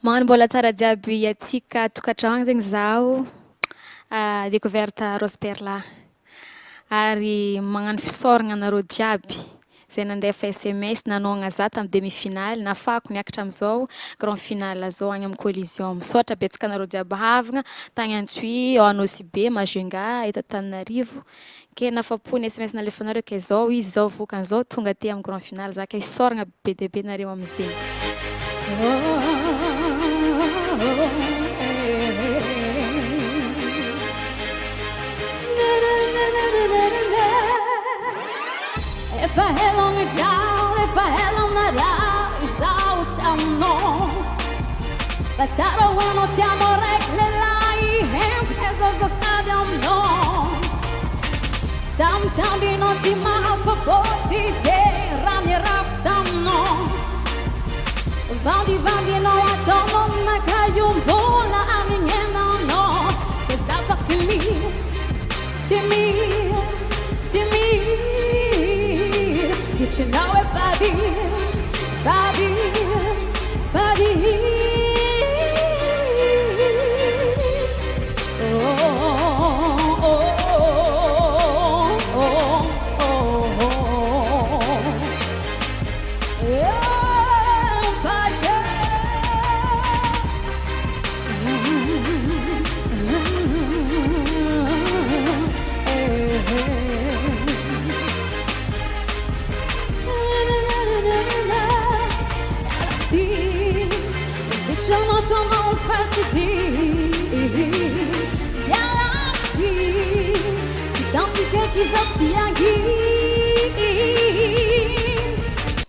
Magnano mbola tsara jiaby atsika tokantrano zegny zaho découverte rose perla ary magnano fisaoragna anareo jiaby zay nandefa SMS nanôgna za tamin'ny demi-finale nafako niakatra amizao grand finale zao agny amin'ny collision misaotra betsaka anareo jiaby havagna tagny Antsohihy ao Anosy-be Majunga eto Antananarivo ke nafapo ny SMS nalefanareo ke zao izy zao vokan'izao tonga aty amin'ny grand finale za ke isaoragna be dia be nareo amizay. If I held on it down, if I held on it out, it's out I'm no. But I don't want no time or regle lie, and pesos of Adam no. Sometimes be not in my house for boxes, they run it up some no. Vandi no I don't know na kayo bola aming and no. Cause that's up to me, to me, to me. You know if I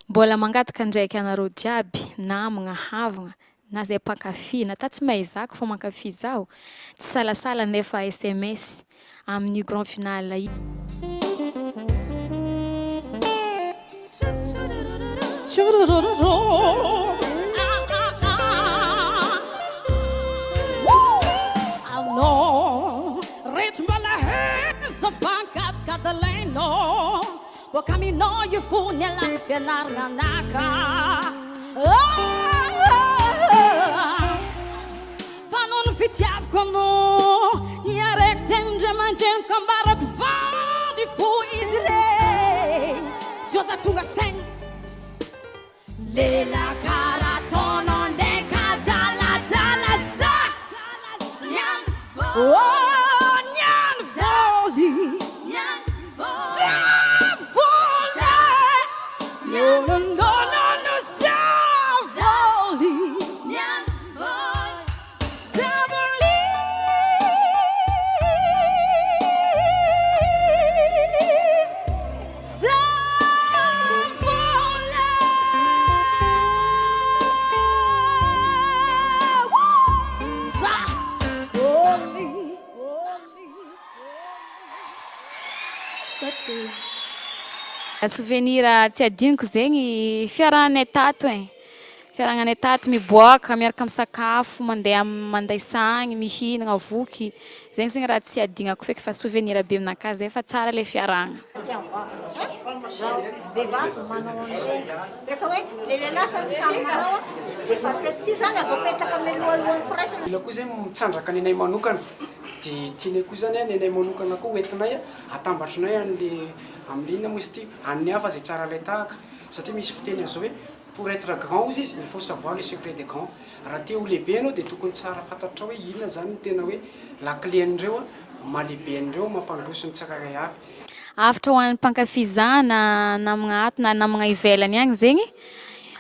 Mbola mangataka ndraiky anareo jiaby namagna havagna na zay mpankafy na ta tsy mahay zako fa mankafy zao tsy salasala nefa SMS amin'ny grand finale io. But kami no you fool nya life ya naka. Fanon fitiaf kono nya rekten jemanjen kambarak van du fou Israel. Siosa tunga sen Lela karatono de kadala dala za. Oh nyan voli. Souvenir tsy adiniko zegny fiarahanay tato fiarahanay tato miboaka miaraka misakafo mandeha manday sagny mihinagna voky zegny raha tsy adignako feky fa souvenir be aminakahy zay fa tsara le fiarahana. Ila koa zay mitsandraka nenay manokana dia tianay koa zany nenay manokana koa entinay atambatrinay an'le amin'inona moa izy ty an'ny hafa zay tsara lay tahaka satria misy fiteny an'izao hoe pour être grand izy il faut savoir les secrets des grands raha te ho lehibe anao dia tokony tsara fantatra hoe inona zany ny tena hoe lakle an'ireo mahalehibe an'ireo mampandroso ny tsakakay avy. Hafatra ho an'ny mpankafy zana namagna ato na namagna ivelany agny zegny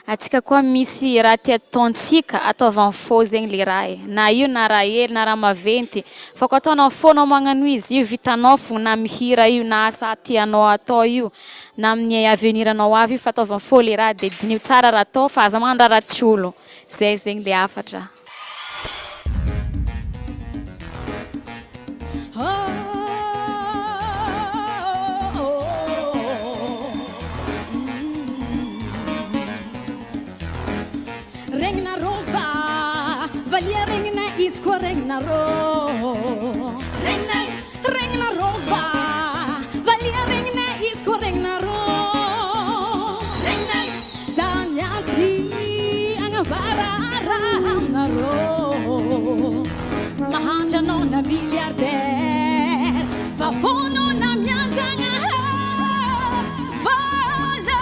atsika koa misy raha tia ataontsika ataovany faux zegny le raha na io na raha hely na raha maventy fa koa ataonao faux nao magnano izy io vitanao fogna na mihira io na asa tianao atao io na amin'ny avenir anao avy io fa ataovany faux le raha dia dinio tsara raha atao fa aza magnano raha ratsy olo zay zegny le hafatra. Regna rova, valia regna isko regna ro. Regna rova, valia regna isko regna ro. Zanyati angabara regna milliardaire fa fono na mianjagna vala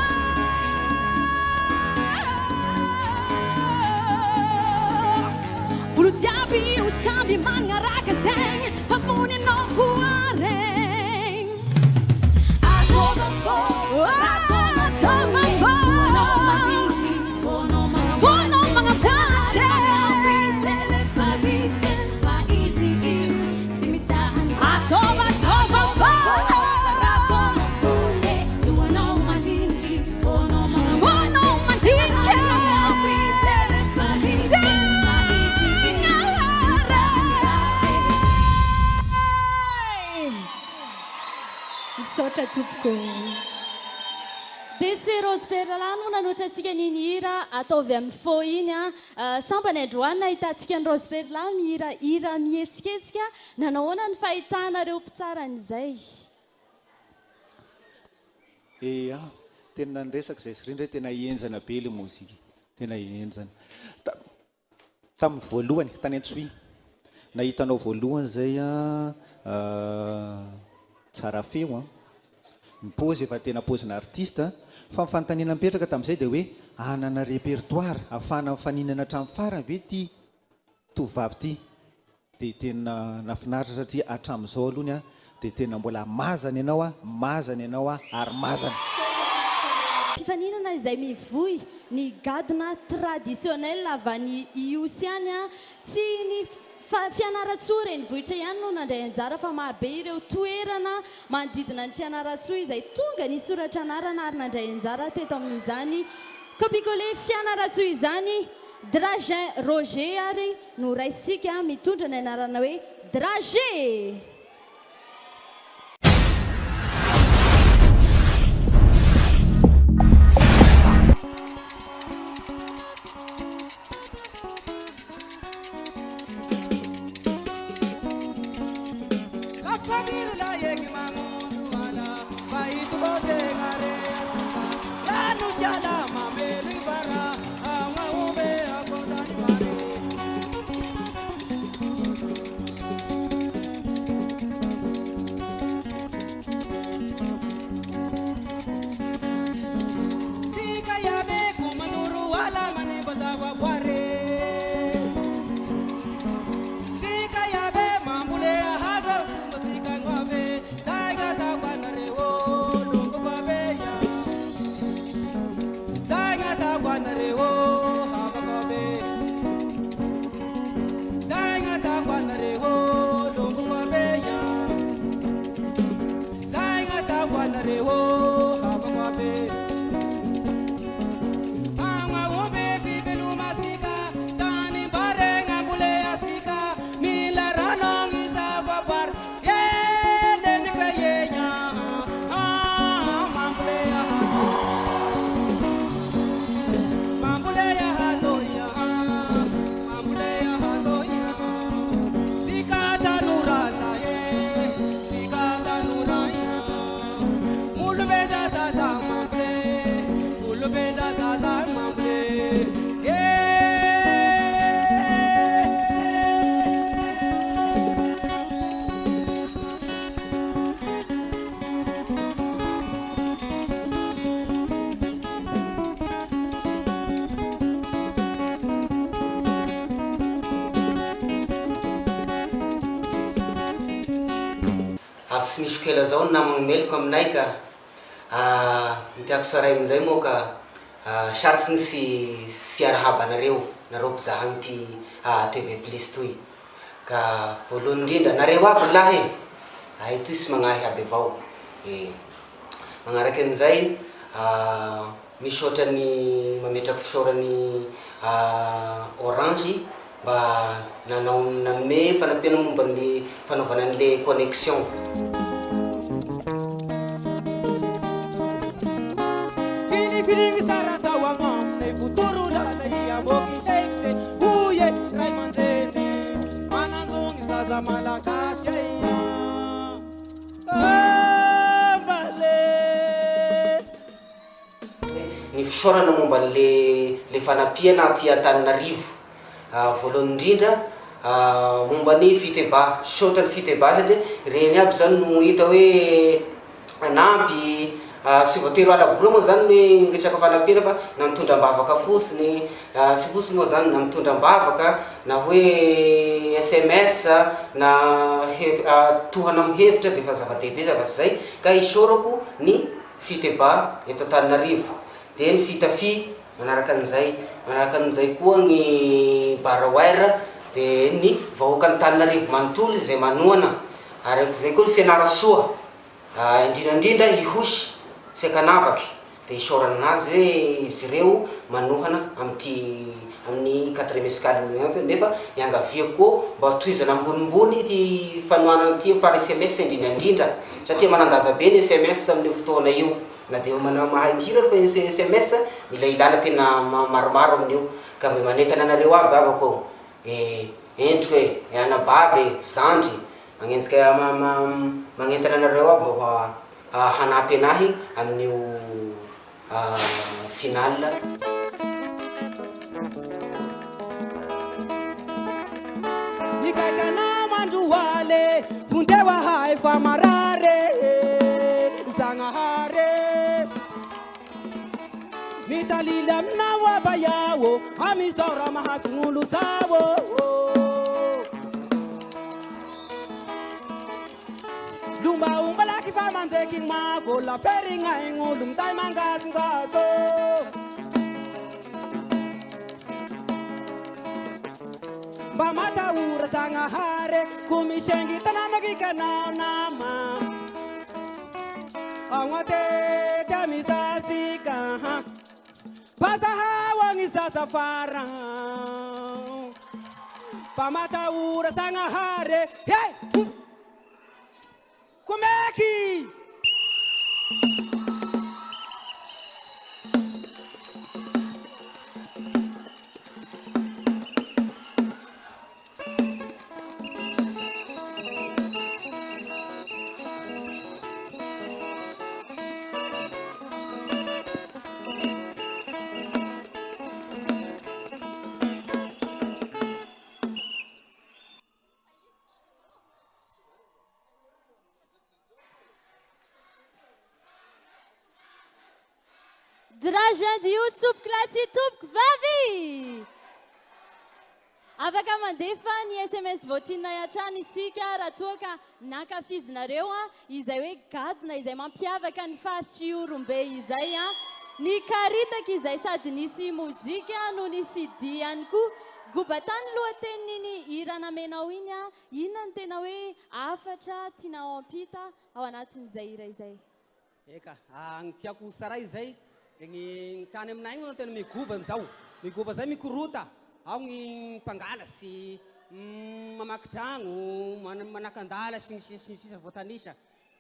olo jiaby io samby magnaraka zegny fa fony anao voaregny atova fô atona sova fô fono magnapace atova tova fô fono mandinke Sotra tompoko. Desy Rose Perla no nanoatra antsika niny hira ataovy amin'ny fô iny sambany androany ahitantsika ny Rose Perla mihira mihetsiketsika nanahoana ny fahitanareo mpitsaran'izay tena nresaka zay sirindray tena enjana be le mozika tena enjana tamin'ny voalohany tany Antsoy nahitanao voalohany zay tsara feo mipôzy efa tena pôzina artiste fa mifantanina mipetraka tamin'izay dia hoe anana répertoire afana mifaninana hatramin'ny farany ve ty tovavy ty dia tena nafinaritra satria hatramin'izao alohany dia tena mbola mazana ianao ary mazana mpifaninana izay mivoy ny gadona traditionnel avy any iosiany tsy ny fianaratsoa reny vohitra ihany no nandray anjara fa marobe ireo toerana manodidina ny fianaratsoa izay tonga ny soratra anarana ary nandray anjara teto amin'izany kopikole fianaratsoa izany Dragin Roger ary no raisika mitondra ny anarana hoe Dragé. Sy misy kela zao namagny meloko aminay ka tiako saray amin'izay moa ka sarotsy ny sy arahabanareo nareo mpizaha ty TV Plus toy ka voalohany indrindra nareo aby lahy ay toy sy magnahy aby avao magnaraky an'izay misy ohatrany mametraky fisaorany Orange mba nanome fanampiana momba ny fanaovana an'le connexion. Ny fisaorana momba le fanampiana aty Antananarivo voalohany indrindra momba ny fiteba saotra ny fiteba satria reny aby zany no hita hoe anampy sy voatery alabola moa zany hoe resaka fanampena fa na mitondra-mbavaka fotsiny sy fotsiny moa zany na mitondra-mbavaka na hoe SMS na tohana amin'ny hevitra dia fa zava-dehibe zavatry zay ka isaorako ny fiteba eto Antananarivo. Dia ny fitafy manaraka an'izay koa ny baraware dia ny vahoaka ny Antananarivo manontolo izay manohana ary zay koa ny fianarasoa indrindrandrindra ihosy sy akanavaky dia isaorana anazy hoe izy ireo manohana amin'ny 4e escale nefa iangaviako koa mba tohizana ambonimbony ty fanohanana ty par SMS indrindrandrindra satria manandaja be ny SMS amin'ny fotoana io na dia mahay mihira fa SMS mila ilana tena maromaro amin'io ka mba manentana anareo aby abako endriko hoe anabavy zandry magnenjika magnentana anareo aby mba hanampy anahy amin'io final. Nikakana manduwale fundewa hai famarare zangahare nitalila mnawa bayawo amizora mahasungulu sawo lumba umbalaki famanzeki mago la feringa engulum tai mangas ngaso Bamata ura sanga hare kumishengi tanamagi kana nama Awate tamisasi kaha Pasaha wangi sasafara Bamata ura sanga hare Hey! Kumeki! Drajandi Yusuf klasi tubk vavi. Afaka mandefa ny SMS votina hatrany isika raha toa ka nankafizinareo izay hoe gadona izay mampiavaka ny faritry Orombe izay ny karitaka izay sady nisy mozika no nisy diany koa gobatany lohateniny irana menao iny inona ny tena hoe hafatra tianao ampita ao anatin'izay hira izay. Eka, ny tiako saray izay ny tany aminay no tena migoba amizao. Migoba zay mikorota. Ao ny mpangala sy mamaky tragno, manakandala sy ny sisa voatanisa.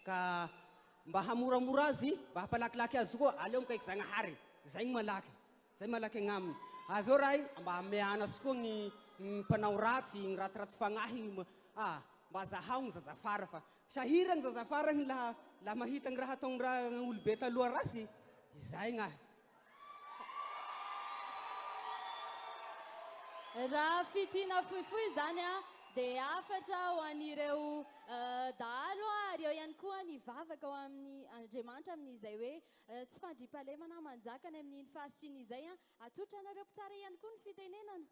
Ka mba hamoramora azy, mba hampalakilaky azy koa, aleo mikaiky Zagnahary. Zay ny malaky. Zay malaky agnaminy. Avy eo raha mba ameanas koa ny mpanao ratsy, ny ratiraty fagnahy, mba zahao ny zazafara fa sahira ny zazafara ny la mahita ny raha ataony raha olobe taloha rasy. Izay nga. Raha fitina fohifohy zany dia hafatra ho an'ireo dahalo ary eo ihany koa ny vavaka ho amin'ny Andriamanitra amin'izay hoe tsy fandriam-pahalemana manjakany amin'ny faritriny izay atolotra anareo mpitsara ihany koa ny fitenenana.